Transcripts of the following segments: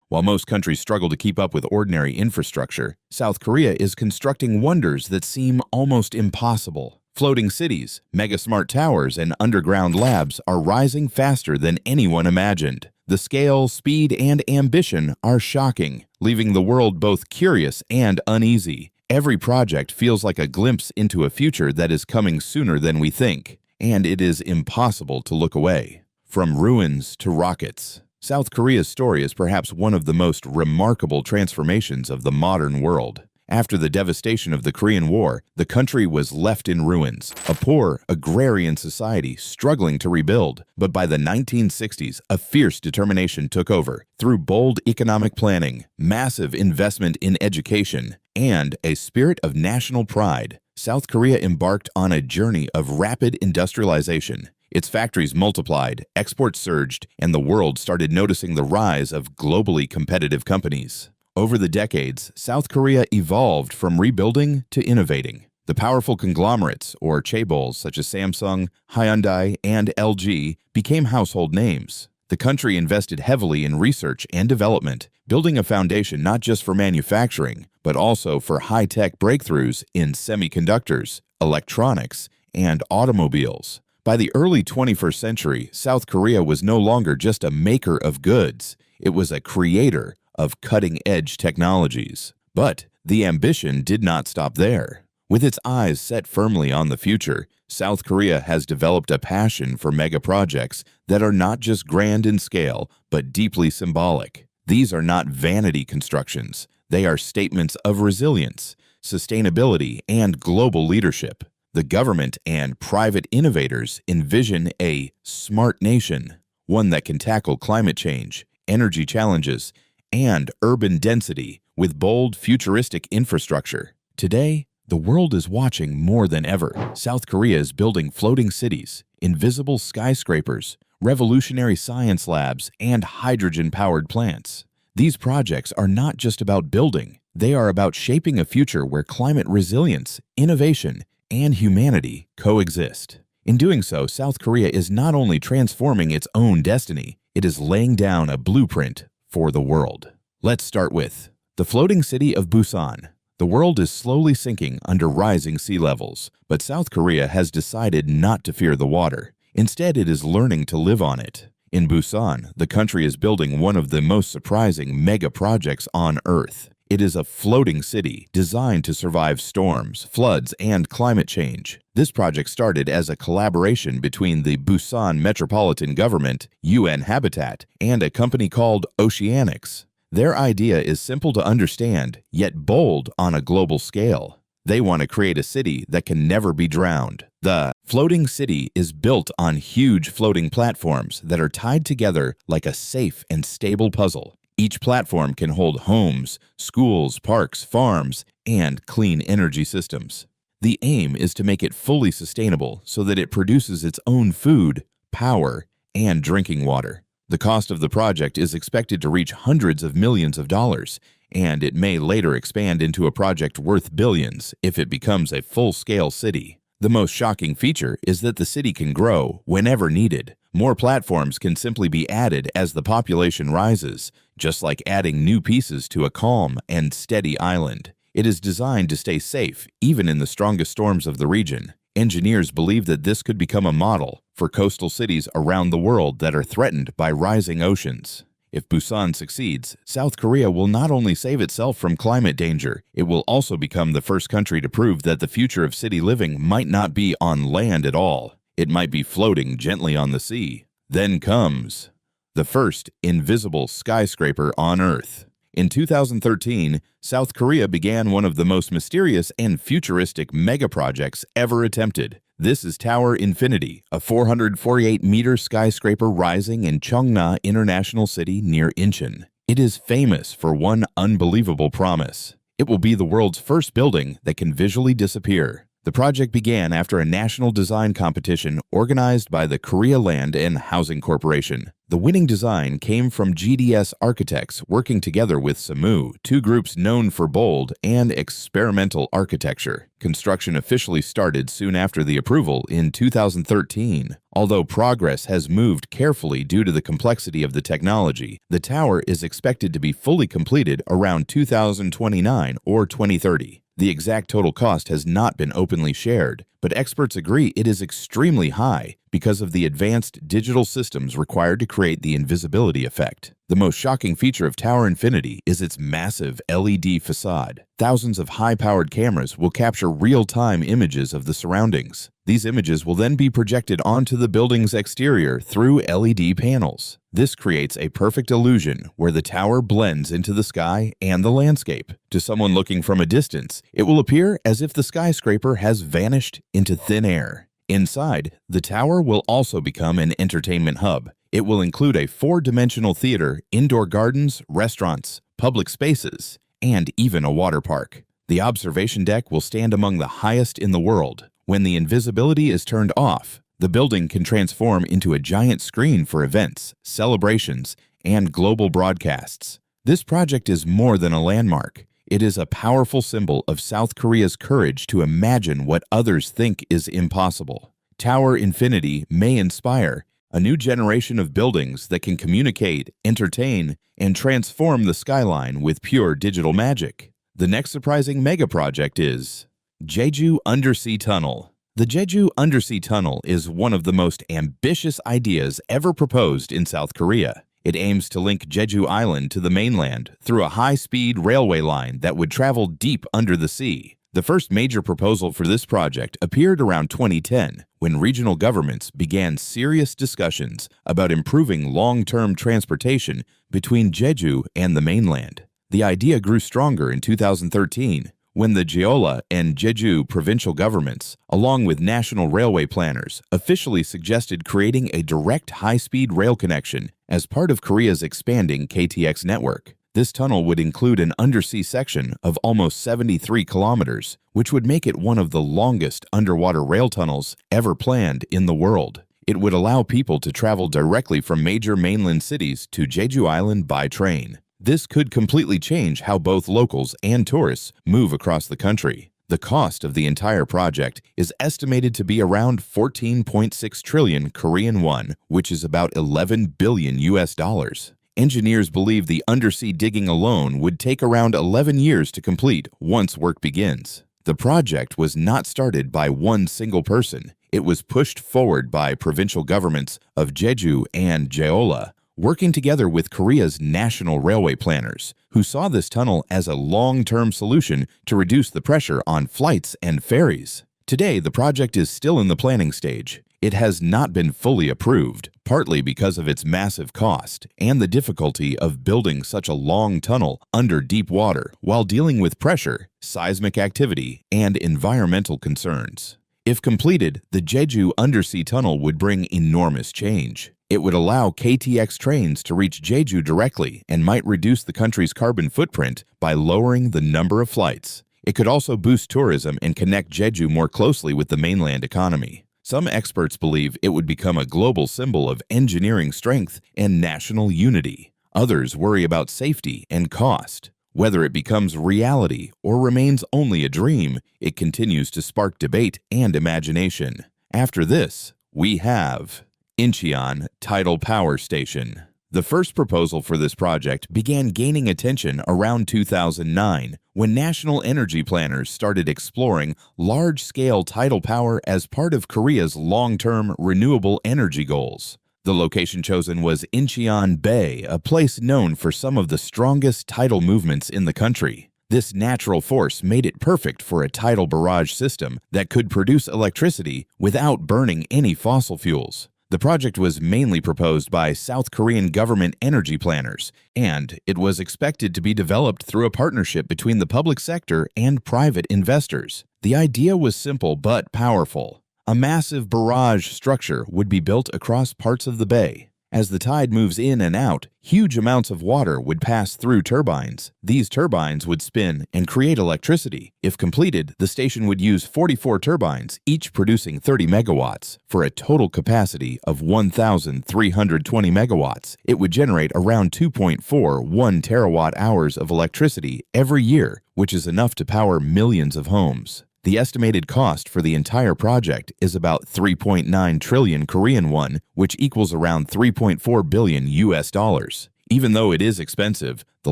While most countries struggle to keep up with ordinary infrastructure, South Korea is constructing wonders that seem almost impossible. Floating cities, mega-smart towers, and underground labs are rising faster than anyone imagined. The scale, speed, and ambition are shocking, leaving the world both curious and uneasy. Every project feels like a glimpse into a future that is coming sooner than we think, and it is impossible to look away. From ruins to rockets, South Korea's story is perhaps one of the most remarkable transformations of the modern world. After the devastation of the Korean War, the country was left in ruins, a poor, agrarian society struggling to rebuild. But by the 1960s, a fierce determination took over. Through bold economic planning, massive investment in education, and a spirit of national pride, South Korea embarked on a journey of rapid industrialization. Its factories multiplied, exports surged, and the world started noticing the rise of globally competitive companies. Over the decades, South Korea evolved from rebuilding to innovating. The powerful conglomerates, or chaebols such as Samsung, Hyundai, and LG, became household names. The country invested heavily in research and development, building a foundation not just for manufacturing, but also for high-tech breakthroughs in semiconductors, electronics, and automobiles. By the early 21st century, South Korea was no longer just a maker of goods. It was a creator of cutting-edge technologies. But the ambition did not stop there. With its eyes set firmly on the future, South Korea has developed a passion for mega-projects that are not just grand in scale, but deeply symbolic. These are not vanity constructions. They are statements of resilience, sustainability, and global leadership. The government and private innovators envision a smart nation, one that can tackle climate change, energy challenges, and urban density with bold, futuristic infrastructure. Today, the world is watching more than ever. South Korea is building floating cities, invisible skyscrapers, revolutionary science labs, and hydrogen-powered plants. These projects are not just about building. They are about shaping a future where climate resilience, innovation, and humanity coexist. In doing so, South Korea is not only transforming its own destiny, it is laying down a blueprint for the world. Let's start with the floating city of Busan. The world is slowly sinking under rising sea levels, but South Korea has decided not to fear the water. Instead, it is learning to live on it. In Busan, the country is building one of the most surprising mega projects on Earth. It is a floating city designed to survive storms, floods, and climate change. This project started as a collaboration between the Busan Metropolitan Government, UN Habitat, and a company called Oceanics. Their idea is simple to understand, yet bold on a global scale. They want to create a city that can never be drowned. The floating city is built on huge floating platforms that are tied together like a safe and stable puzzle. Each platform can hold homes, schools, parks, farms, and clean energy systems. The aim is to make it fully sustainable so that it produces its own food, power, and drinking water. The cost of the project is expected to reach hundreds of millions of dollars, and it may later expand into a project worth billions if it becomes a full-scale city. The most shocking feature is that the city can grow whenever needed. More platforms can simply be added as the population rises, just like adding new pieces to a calm and steady island. It is designed to stay safe even in the strongest storms of the region. Engineers believe that this could become a model for coastal cities around the world that are threatened by rising oceans. If Busan succeeds, South Korea will not only save itself from climate danger, it will also become the first country to prove that the future of city living might not be on land at all. It might be floating gently on the sea. Then comes the first invisible skyscraper on Earth. In 2013, South Korea began one of the most mysterious and futuristic megaprojects ever attempted. This is Tower Infinity, a 448-meter skyscraper rising in Cheongna International City near Incheon. It is famous for one unbelievable promise. It will be the world's first building that can visually disappear. The project began after a national design competition organized by the Korea Land and Housing Corporation. The winning design came from GDS architects working together with SAMU, two groups known for bold and experimental architecture. Construction officially started soon after the approval in 2013. Although progress has moved carefully due to the complexity of the technology, the tower is expected to be fully completed around 2029 or 2030. The exact total cost has not been openly shared, but experts agree it is extremely high because of the advanced digital systems required to create the invisibility effect. The most shocking feature of Tower Infinity is its massive LED facade. Thousands of high-powered cameras will capture real-time images of the surroundings. These images will then be projected onto the building's exterior through LED panels. This creates a perfect illusion where the tower blends into the sky and the landscape. To someone looking from a distance, it will appear as if the skyscraper has vanished into thin air. Inside, the tower will also become an entertainment hub. It will include a four-dimensional theater, indoor gardens, restaurants, public spaces, and even a water park. The observation deck will stand among the highest in the world. When the invisibility is turned off, the building can transform into a giant screen for events, celebrations, and global broadcasts. This project is more than a landmark. It is a powerful symbol of South Korea's courage to imagine what others think is impossible. Tower Infinity may inspire a new generation of buildings that can communicate, entertain, and transform the skyline with pure digital magic. The next surprising mega project is Jeju Undersea Tunnel. The Jeju Undersea Tunnel is one of the most ambitious ideas ever proposed in South Korea. It aims to link Jeju Island to the mainland through a high-speed railway line that would travel deep under the sea. The first major proposal for this project appeared around 2010, when regional governments began serious discussions about improving long-term transportation between Jeju and the mainland. The idea grew stronger in 2013, when the Jeolla and Jeju provincial governments, along with national railway planners, officially suggested creating a direct high-speed rail connection as part of Korea's expanding KTX network. This tunnel would include an undersea section of almost 73 kilometers, which would make it one of the longest underwater rail tunnels ever planned in the world. It would allow people to travel directly from major mainland cities to Jeju Island by train. This could completely change how both locals and tourists move across the country. The cost of the entire project is estimated to be around 14.6 trillion Korean won, which is about 11 billion US dollars. Engineers believe the undersea digging alone would take around 11 years to complete once work begins. The project was not started by one single person. It was pushed forward by provincial governments of Jeju and Jeolla, working together with Korea's national railway planners, who saw this tunnel as a long-term solution to reduce the pressure on flights and ferries. Today, the project is still in the planning stage. It has not been fully approved, partly because of its massive cost and the difficulty of building such a long tunnel under deep water while dealing with pressure, seismic activity, and environmental concerns. If completed, the Jeju Undersea Tunnel would bring enormous change. It would allow KTX trains to reach Jeju directly and might reduce the country's carbon footprint by lowering the number of flights. It could also boost tourism and connect Jeju more closely with the mainland economy. Some experts believe it would become a global symbol of engineering strength and national unity. Others worry about safety and cost. Whether it becomes reality or remains only a dream, it continues to spark debate and imagination. After this, we have Incheon Tidal Power Station. The first proposal for this project began gaining attention around 2009, when national energy planners started exploring large-scale tidal power as part of Korea's long-term renewable energy goals. The location chosen was Incheon Bay, a place known for some of the strongest tidal movements in the country. This natural force made it perfect for a tidal barrage system that could produce electricity without burning any fossil fuels. The project was mainly proposed by South Korean government energy planners, and it was expected to be developed through a partnership between the public sector and private investors. The idea was simple but powerful. A massive barrage structure would be built across parts of the bay. As the tide moves in and out, huge amounts of water would pass through turbines. These turbines would spin and create electricity. If completed, the station would use 44 turbines, each producing 30 megawatts, for a total capacity of 1,320 megawatts. It would generate around 2.41 terawatt hours of electricity every year, which is enough to power millions of homes. The estimated cost for the entire project is about 3.9 trillion Korean won, which equals around 3.4 billion US dollars. Even though it is expensive, the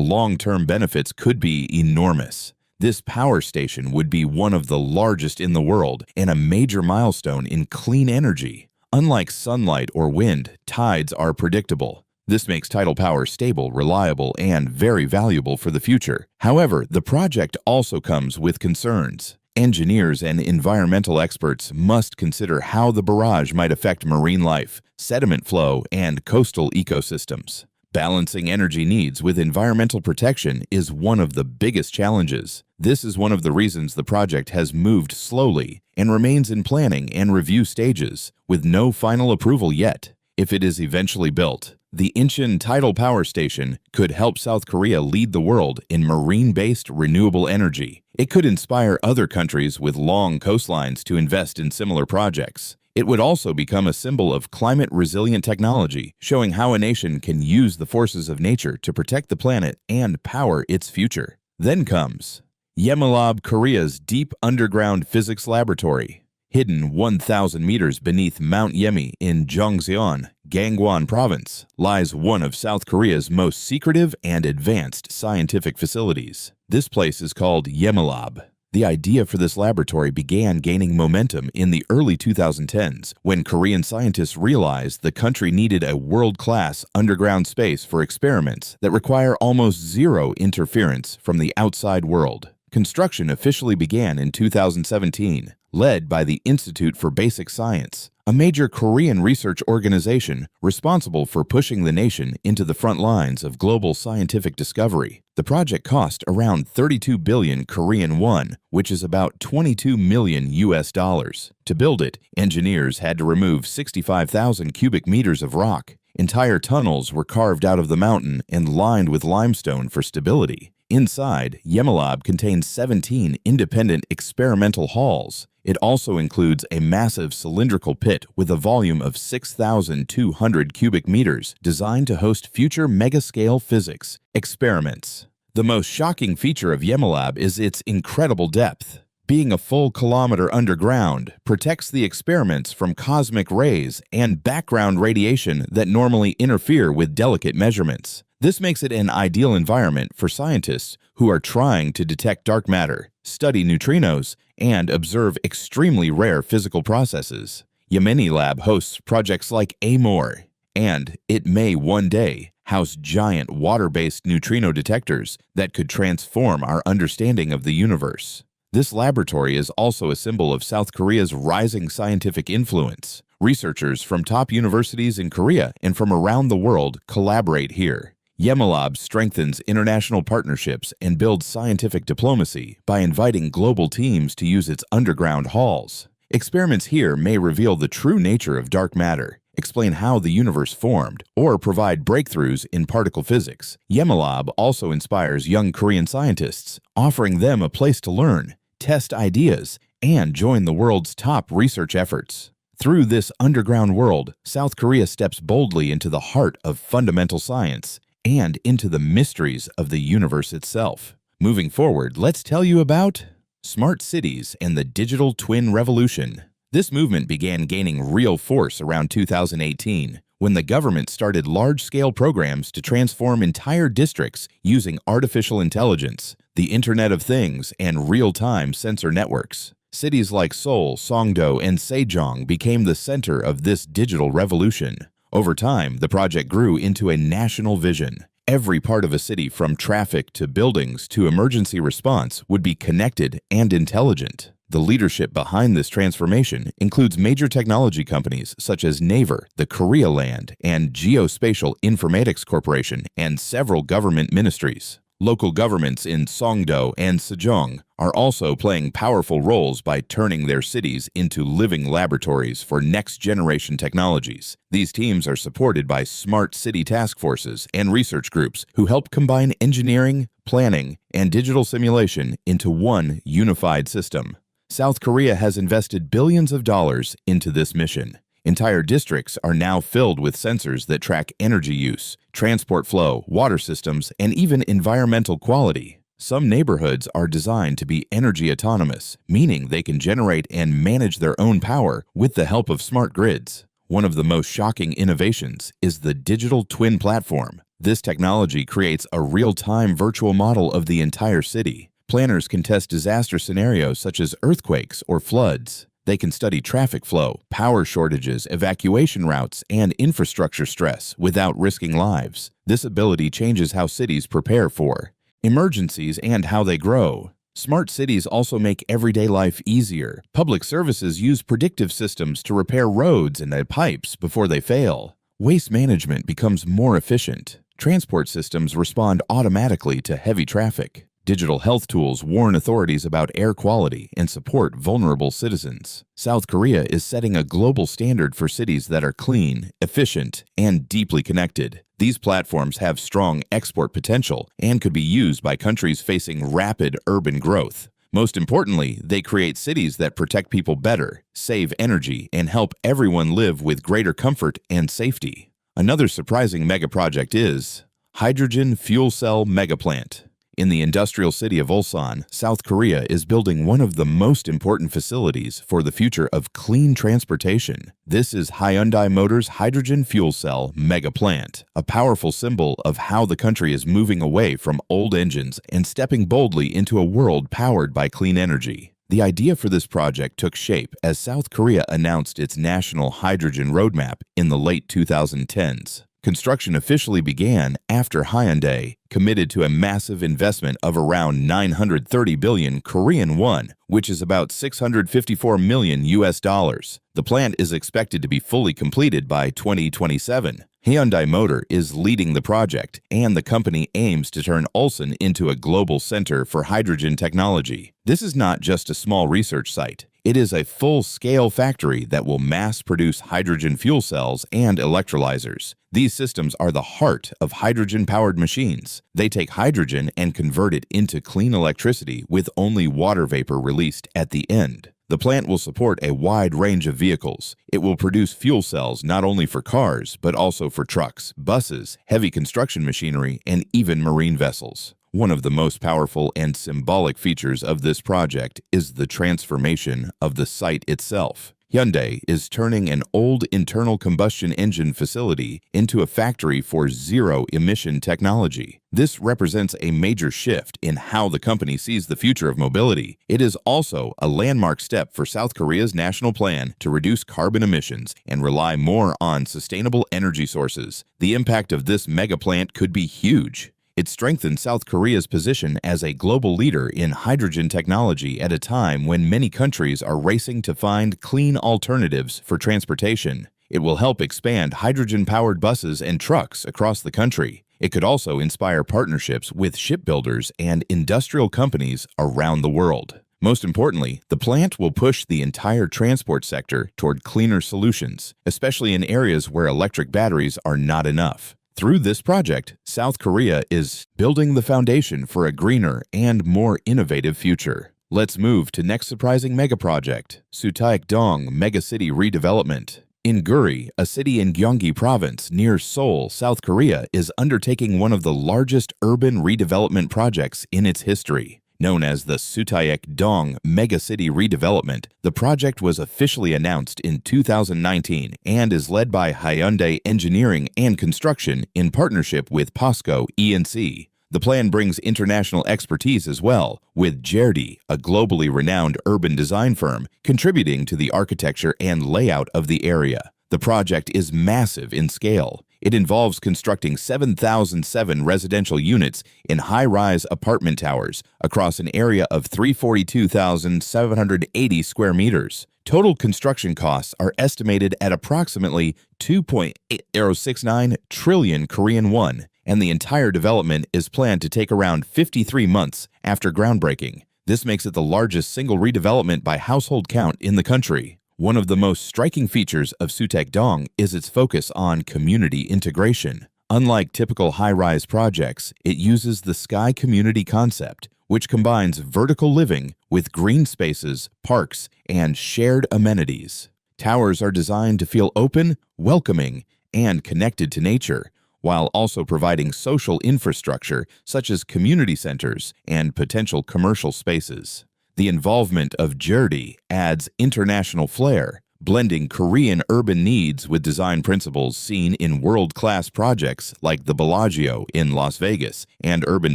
long-term benefits could be enormous. This power station would be one of the largest in the world and a major milestone in clean energy. Unlike sunlight or wind, tides are predictable. This makes tidal power stable, reliable, and very valuable for the future. However, the project also comes with concerns. Engineers and environmental experts must consider how the barrage might affect marine life, sediment flow, and coastal ecosystems. Balancing energy needs with environmental protection is one of the biggest challenges. This is one of the reasons the project has moved slowly and remains in planning and review stages, with no final approval yet. If it is eventually built, the Incheon Tidal Power Station could help South Korea lead the world in marine-based renewable energy. It could inspire other countries with long coastlines to invest in similar projects. It would also become a symbol of climate-resilient technology, showing how a nation can use the forces of nature to protect the planet and power its future. Then comes Yemalab, Korea's deep underground physics laboratory. Hidden 1,000 meters beneath Mount Yemi in Jongseon, Gangwon Province, lies one of South Korea's most secretive and advanced scientific facilities. This place is called Yemalab. The idea for this laboratory began gaining momentum in the early 2010s when Korean scientists realized the country needed a world-class underground space for experiments that require almost zero interference from the outside world. Construction officially began in 2017, led by the Institute for Basic Science, a major Korean research organization responsible for pushing the nation into the front lines of global scientific discovery. The project cost around 32 billion Korean won, which is about 22 million US dollars. To build it, engineers had to remove 65,000 cubic meters of rock. Entire tunnels were carved out of the mountain and lined with limestone for stability. Inside, Yemalab contains 17 independent experimental halls. It also includes a massive cylindrical pit with a volume of 6,200 cubic meters designed to host future megascale physics experiments. The most shocking feature of Yemalab is its incredible depth. Being a full kilometer underground protects the experiments from cosmic rays and background radiation that normally interfere with delicate measurements. This makes it an ideal environment for scientists who are trying to detect dark matter, study neutrinos, and observe extremely rare physical processes. Yemeni Lab hosts projects like AMOR, and it may one day house giant water-based neutrino detectors that could transform our understanding of the universe. This laboratory is also a symbol of South Korea's rising scientific influence. Researchers from top universities in Korea and from around the world collaborate here. Yemalab strengthens international partnerships and builds scientific diplomacy by inviting global teams to use its underground halls. Experiments here may reveal the true nature of dark matter, explain how the universe formed, or provide breakthroughs in particle physics. Yemalab also inspires young Korean scientists, offering them a place to learn, test ideas, and join the world's top research efforts. Through this underground world, South Korea steps boldly into the heart of fundamental science and into the mysteries of the universe itself. Moving forward, let's tell you about smart cities and the digital twin revolution. This movement began gaining real force around 2018, when the government started large-scale programs to transform entire districts using artificial intelligence, the Internet of Things, and real-time sensor networks. Cities like Seoul, Songdo, and Sejong became the center of this digital revolution. Over time, the project grew into a national vision. Every part of a city, from traffic to buildings to emergency response, would be connected and intelligent. The leadership behind this transformation includes major technology companies such as Naver, the Korea Land, and Geospatial Informatics Corporation, and several government ministries. Local governments in Songdo and Sejong are also playing powerful roles by turning their cities into living laboratories for next-generation technologies. These teams are supported by smart city task forces and research groups who help combine engineering, planning, and digital simulation into one unified system. South Korea has invested billions of dollars into this mission. Entire districts are now filled with sensors that track energy use, transport flow, water systems, and even environmental quality. Some neighborhoods are designed to be energy autonomous, meaning they can generate and manage their own power with the help of smart grids. One of the most shocking innovations is the digital twin platform. This technology creates a real-time virtual model of the entire city. Planners can test disaster scenarios such as earthquakes or floods. They can study traffic flow, power shortages, evacuation routes, and infrastructure stress without risking lives. This ability changes how cities prepare for emergencies and how they grow. Smart cities also make everyday life easier. Public services use predictive systems to repair roads and pipes before they fail. Waste management becomes more efficient. Transport systems respond automatically to heavy traffic. Digital health tools warn authorities about air quality and support vulnerable citizens. South Korea is setting a global standard for cities that are clean, efficient, and deeply connected. These platforms have strong export potential and could be used by countries facing rapid urban growth. Most importantly, they create cities that protect people better, save energy, and help everyone live with greater comfort and safety. Another surprising megaproject is hydrogen fuel cell megaplant. In the industrial city of Ulsan, South Korea is building one of the most important facilities for the future of clean transportation. This is Hyundai Motors' hydrogen fuel cell megaplant, a powerful symbol of how the country is moving away from old engines and stepping boldly into a world powered by clean energy. The idea for this project took shape as South Korea announced its national hydrogen roadmap in the late 2010s. Construction officially began after Hyundai committed to a massive investment of around 930 billion Korean won, which is about 654 million US dollars. The plant is expected to be fully completed by 2027. Hyundai Motor is leading the project, and the company aims to turn Ulsan into a global center for hydrogen technology. This is not just a small research site. It is a full-scale factory that will mass-produce hydrogen fuel cells and electrolyzers. These systems are the heart of hydrogen-powered machines. They take hydrogen and convert it into clean electricity with only water vapor released at the end. The plant will support a wide range of vehicles. It will produce fuel cells not only for cars, but also for trucks, buses, heavy construction machinery, and even marine vessels. One of the most powerful and symbolic features of this project is the transformation of the site itself. Hyundai is turning an old internal combustion engine facility into a factory for zero-emission technology. This represents a major shift in how the company sees the future of mobility. It is also a landmark step for South Korea's national plan to reduce carbon emissions and rely more on sustainable energy sources. The impact of this mega plant could be huge. It strengthens South Korea's position as a global leader in hydrogen technology at a time when many countries are racing to find clean alternatives for transportation. It will help expand hydrogen-powered buses and trucks across the country. It could also inspire partnerships with shipbuilders and industrial companies around the world. Most importantly, the plant will push the entire transport sector toward cleaner solutions, especially in areas where electric batteries are not enough. Through this project, South Korea is building the foundation for a greener and more innovative future. Let's move to next surprising megaproject, Sutaek-dong Megacity Redevelopment. In Guri, a city in Gyeonggi Province near Seoul, South Korea, is undertaking one of the largest urban redevelopment projects in its history. Known as the Sutaek-dong Megacity Redevelopment, the project was officially announced in 2019 and is led by Hyundai Engineering and Construction in partnership with POSCO E&C. The plan brings international expertise as well, with Jerdi, a globally renowned urban design firm, contributing to the architecture and layout of the area. The project is massive in scale. It involves constructing 7,007 residential units in high-rise apartment towers across an area of 342,780 square meters. Total construction costs are estimated at approximately 2.8069 trillion Korean won, and the entire development is planned to take around 53 months after groundbreaking. This makes it the largest single redevelopment by household count in the country. One of the most striking features of Suttaek-dong is its focus on community integration. Unlike typical high-rise projects, it uses the Sky Community concept, which combines vertical living with green spaces, parks, and shared amenities. Towers are designed to feel open, welcoming, and connected to nature, while also providing social infrastructure such as community centers and potential commercial spaces. The involvement of Jeordy adds international flair, blending Korean urban needs with design principles seen in world-class projects like the Bellagio in Las Vegas and urban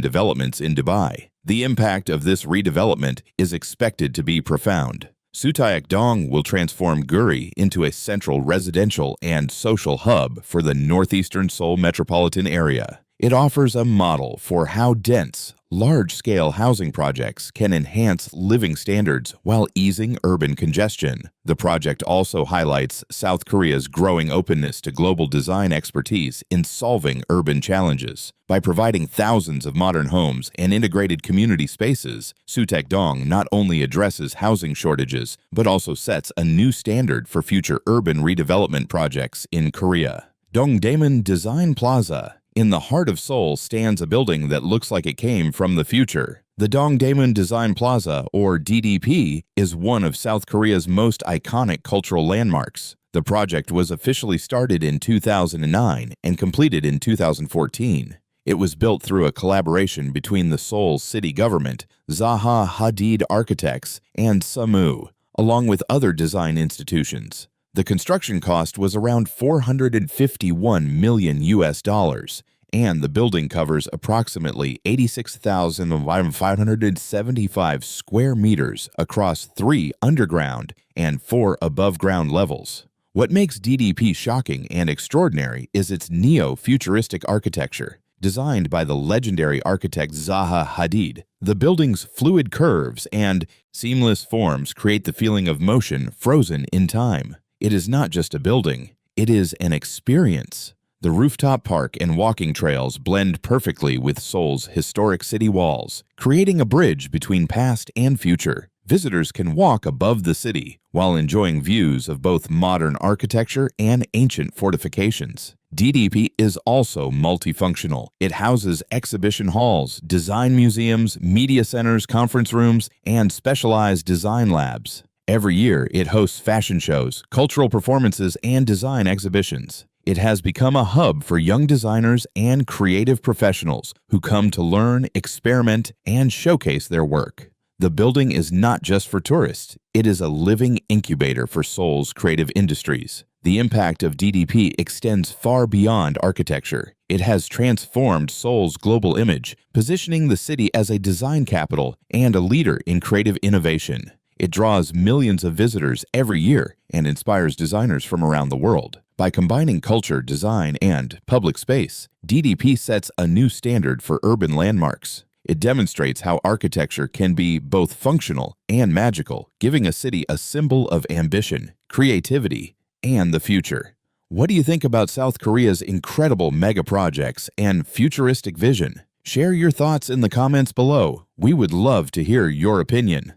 developments in Dubai. The impact of this redevelopment is expected to be profound. Suttaek-dong will transform Guri into a central residential and social hub for the northeastern Seoul metropolitan area. It offers a model for how dense, large-scale housing projects can enhance living standards while easing urban congestion. The project also highlights South Korea's growing openness to global design expertise in solving urban challenges. By providing thousands of modern homes and integrated community spaces, Suttaek-dong not only addresses housing shortages, but also sets a new standard for future urban redevelopment projects in Korea. Dongdaemun Design Plaza. In the heart of Seoul stands a building that looks like it came from the future. The Dongdaemun Design Plaza, or DDP, is one of South Korea's most iconic cultural landmarks. The project was officially started in 2009 and completed in 2014. It was built through a collaboration between the Seoul city government, Zaha Hadid Architects, and SAMU, along with other design institutions. The construction cost was around $451 million, and the building covers approximately 86,575 square meters across 3 underground and 4 above-ground levels. What makes DDP shocking and extraordinary is its neo-futuristic architecture. Designed by the legendary architect Zaha Hadid, the building's fluid curves and seamless forms create the feeling of motion frozen in time. It is not just a building, it is an experience. The rooftop park and walking trails blend perfectly with Seoul's historic city walls, creating a bridge between past and future. Visitors can walk above the city while enjoying views of both modern architecture and ancient fortifications. DDP is also multifunctional. It houses exhibition halls, design museums, media centers, conference rooms, and specialized design labs. Every year, it hosts fashion shows, cultural performances, and design exhibitions. It has become a hub for young designers and creative professionals who come to learn, experiment, and showcase their work. The building is not just for tourists, it is a living incubator for Seoul's creative industries. The impact of DDP extends far beyond architecture. It has transformed Seoul's global image, positioning the city as a design capital and a leader in creative innovation. It draws millions of visitors every year and inspires designers from around the world. By combining culture, design, and public space, DDP sets a new standard for urban landmarks. It demonstrates how architecture can be both functional and magical, giving a city a symbol of ambition, creativity, and the future. What do you think about South Korea's incredible mega projects and futuristic vision? Share your thoughts in the comments below. We would love to hear your opinion.